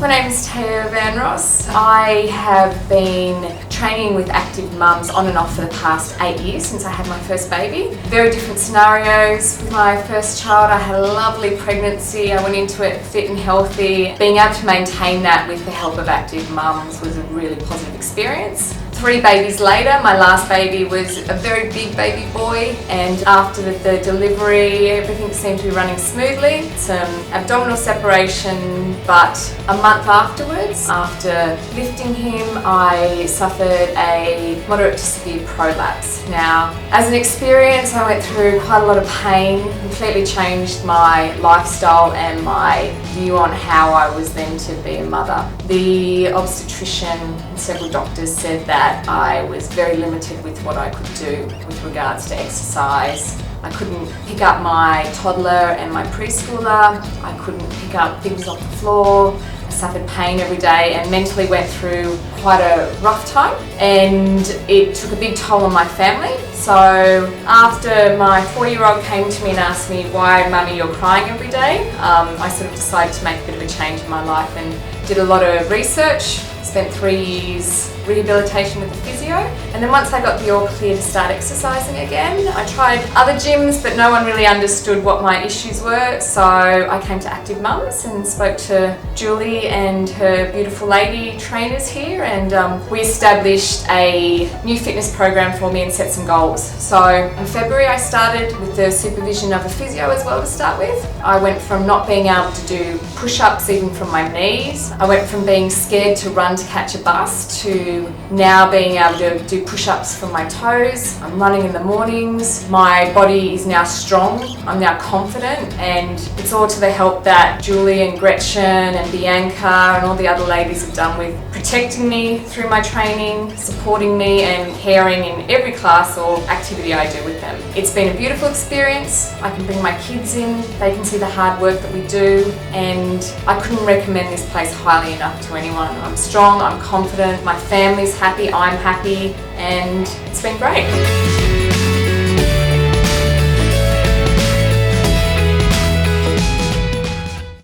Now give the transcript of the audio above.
My name is Taya Van Ross. I have been training with active mums on and off for the past 8 years since I had my first baby. Very different scenarios. With my first child, I had a lovely pregnancy. I went into it fit and healthy. Being able to maintain that with the help of active mums was a really positive experience. 3 babies later, my last baby was a very big baby boy, and after the delivery, everything seemed to be running smoothly. Some abdominal separation, but a month afterwards, after lifting him, I suffered a moderate to severe prolapse. Now, as an experience, I went through quite a lot of pain, completely changed my lifestyle and my view on how I was then to be a mother. The obstetrician and several doctors said that I was very limited with what I could do with regards to exercise. I couldn't pick up my toddler and my preschooler. I couldn't pick up things off the floor. I suffered pain every day and mentally went through quite a rough time, and it took a big toll on my family. So after my 4-year-old came to me and asked me, "Why, Mummy, you're crying every day?" I sort of decided to make a bit of a change in my life and did a lot of research. Spent 3 years rehabilitation with a physio, and then once I got the all clear to start exercising again, I tried other gyms, but no one really understood what my issues were. So I came to Active Mums and spoke to Julie and her beautiful lady trainers here, and we established a new fitness program for me and set some goals. So in February I started with the supervision of a physio as well to start with. I went from not being able to do push-ups even from my knees. I went from being scared to run to catch a bus to now being able to do push-ups from my toes. I'm running in the mornings. My body is now strong. I'm now confident, and it's all to the help that Julie and Gretchen and Bianca and all the other ladies have done with protecting me through my training, supporting me and caring in every class or activity I do with them. It's been a beautiful experience. I can bring my kids in. They can see the hard work that we do, and I couldn't recommend this place highly enough to anyone. I'm strong, I'm confident, my family's happy, I'm happy, and it's been great.